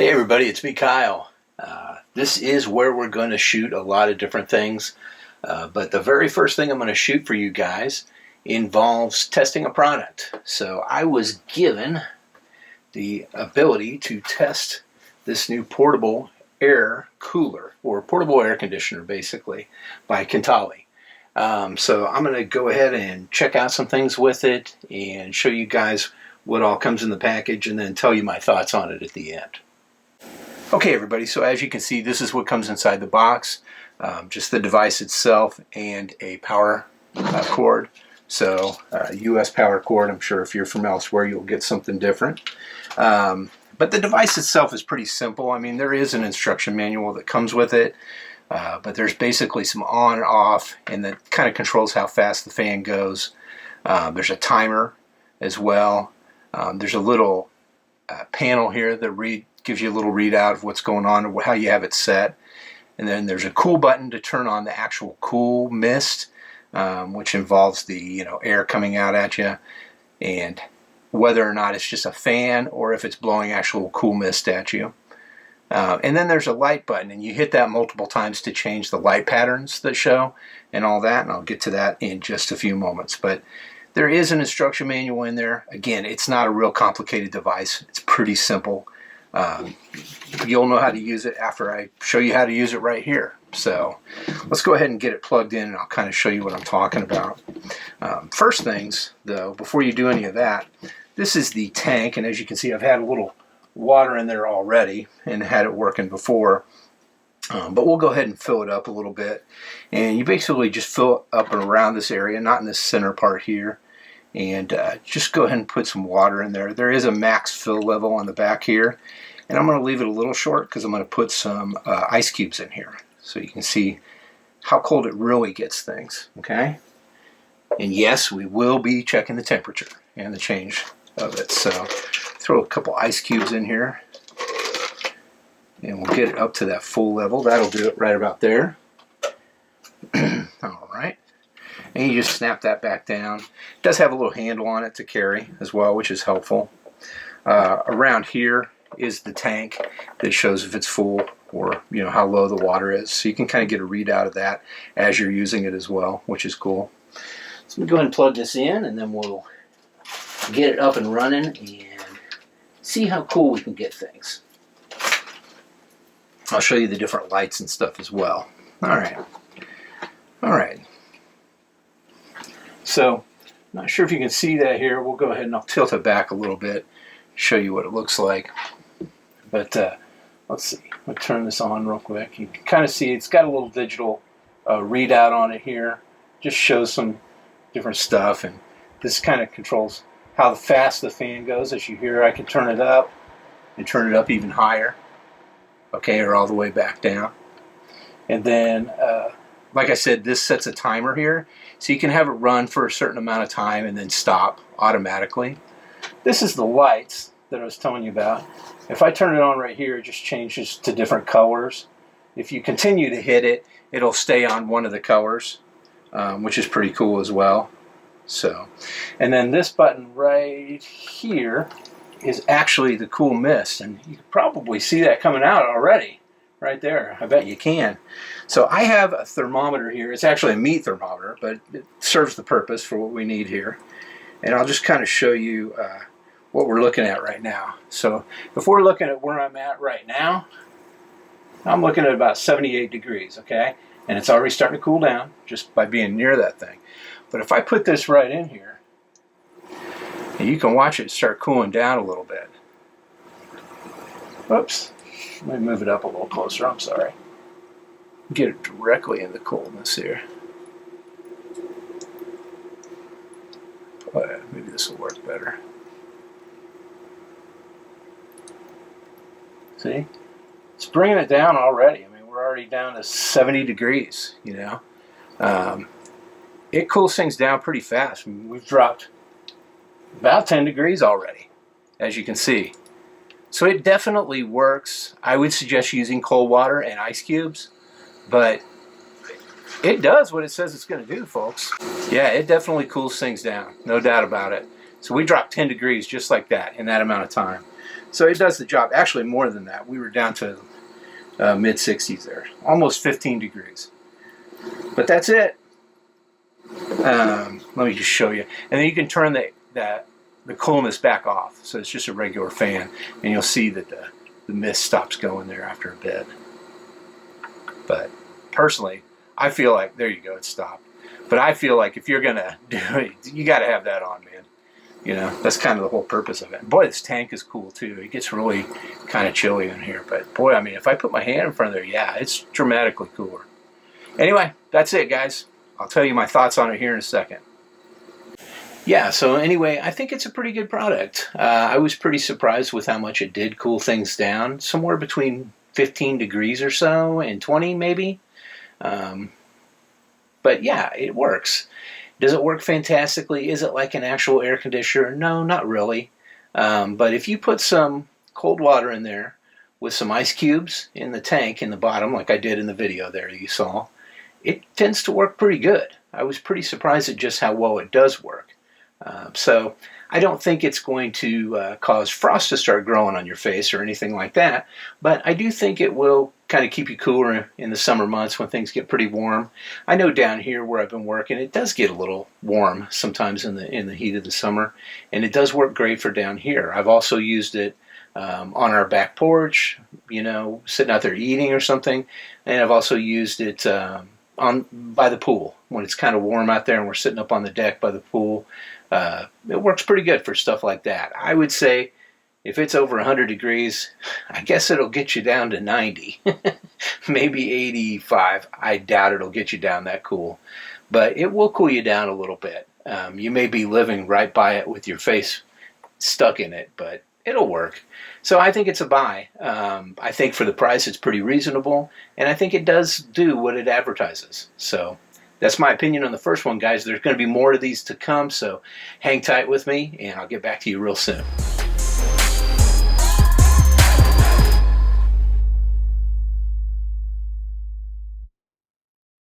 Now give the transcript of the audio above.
Hey everybody, it's me, Kyle. This is where we're going to shoot a lot of different things, but the very first thing I'm going to shoot for you guys involves testing a product. So I was given the ability to test this new portable air cooler, or portable air conditioner basically, by Kentaly. So I'm going to go ahead and check out some things with it and show you guys what all comes in the package and then tell you my thoughts on it at the end. Okay everybody, so as you can see, this is what comes inside the box. Just the device itself and a power cord. So US power cord. I'm sure if you're from elsewhere you'll get something different. But the device itself is pretty simple. I mean, there is an instruction manual that comes with it, but there's basically some on and off, and that kind of controls how fast the fan goes. There's a timer as well. There's a little panel here that gives you a little readout of what's going on and how you have it set. And then there's a cool button to turn on the actual cool mist, which involves the air coming out at you, and whether or not it's just a fan or if it's blowing actual cool mist at you. And then there's a light button, and you hit that multiple times to change the light patterns that show and all that, and I'll get to that in just a few moments. But there is an instruction manual in there. Again, it's not a real complicated device. It's pretty simple. You'll know how to use it after I show you how to use it right here. So let's go ahead and get it plugged in, and I'll kind of show you what I'm talking about. First things, though, before you do any of that, this is the tank, and as you can see, I've had a little water in there already and had it working before. But we'll go ahead and fill it up a little bit. And you basically just fill it up and around this area, not in this center part here. And just go ahead and put some water in there. There is a max fill level on the back here. And I'm going to leave it a little short because I'm going to put some ice cubes in here so you can see how cold it really gets things. Okay? And yes, we will be checking the temperature and the change of it. So throw a couple ice cubes in here. And we'll get it up to that full level. That'll do it right about there. All right. And you just snap that back down. It does have a little handle on it to carry as well, which is helpful. Around here is the tank that shows if it's full or how low the water is. So you can kind of get a readout of that as you're using it as well, which is cool. So let me go ahead and plug this in, and then we'll get it up and running and see how cool we can get things. I'll show you the different lights and stuff as well. All right. So, not sure if you can see that here. We'll go ahead and I'll tilt it back a little bit, show you what it looks like. But let's see. I'll turn this on real quick. You can kind of see it's got a little digital readout on it here. Just shows some different stuff, and this kind of controls how fast the fan goes. As you hear, I can turn it up and turn it up even higher. Okay, or all the way back down. And then, like I said, this sets a timer here, so you can have it run for a certain amount of time and then stop automatically. This is the lights that I was telling you about. If I turn it on right here, it just changes to different colors. If you continue to hit it, it'll stay on one of the colors, which is pretty cool as well. So, and then this button right here is actually the cool mist, and you can probably see that coming out already right there. I bet you can. So I have a thermometer here. It's actually a meat thermometer, but it serves the purpose for what we need here. And I'll just kind of show you what we're looking at right now. So if we're looking at where I'm at right now, I'm looking at about 78 degrees, okay? And it's already starting to cool down just by being near that thing. But if I put this right in here, and you can watch it start cooling down a little bit. Oops. Let me move it up a little closer. I'm sorry. Get it directly in the coolness here. Maybe this will work better. See? It's bringing it down already. I mean, we're already down to 70 degrees, It cools things down pretty fast. I mean, we've dropped about 10 degrees already, as you can see. So it definitely works. I would suggest using cold water and ice cubes, but it does what it says it's going to do, folks. Yeah, it definitely cools things down, no doubt about it. So we dropped 10 degrees just like that in that amount of time. So it does the job. Actually, more than that. We were down to mid 60s there, almost 15 degrees. But that's it. Let me just show you. And then you can turn the coolness back off. So it's just a regular fan. And you'll see that the mist stops going there after a bit. But personally, I feel like, there you go, it stopped. But I feel like if you're going to do it, you got to have that on, man. You know, that's kind of the whole purpose of it. Boy, this tank is cool, too. It gets really kind of chilly in here. But, boy, I mean, if I put my hand in front of there, yeah, it's dramatically cooler. Anyway, that's it, guys. I'll tell you my thoughts on it here in a second. Yeah, so anyway, I think it's a pretty good product. I was pretty surprised with how much it did cool things down. Somewhere between 15 degrees or so and 20 maybe. But yeah, it works. Does it work fantastically? Is it like an actual air conditioner? No, not really. But if you put some cold water in there with some ice cubes in the tank in the bottom, like I did in the video there you saw, it tends to work pretty good. I was pretty surprised at just how well it does work. So I don't think it's going to cause frost to start growing on your face or anything like that, but I do think it will kind of keep you cooler in the summer months when things get pretty warm. I know down here where I've been working, it does get a little warm sometimes in the heat of the summer, and it does work great for down here. I've also used it on our back porch, you know, sitting out there eating or something, and I've also used it by the pool when it's kind of warm out there and we're sitting up on the deck by the pool. It works pretty good for stuff like that. I would say if it's over 100 degrees, I guess it'll get you down to 90, maybe 85. I doubt it'll get you down that cool, but it will cool you down a little bit. You may be living right by it with your face stuck in it, but it'll work. So I think it's a buy. I think for the price it's pretty reasonable, and I think it does do what it advertises. So that's my opinion on the first one, guys. There's going to be more of these to come, so hang tight with me, and I'll get back to you real soon.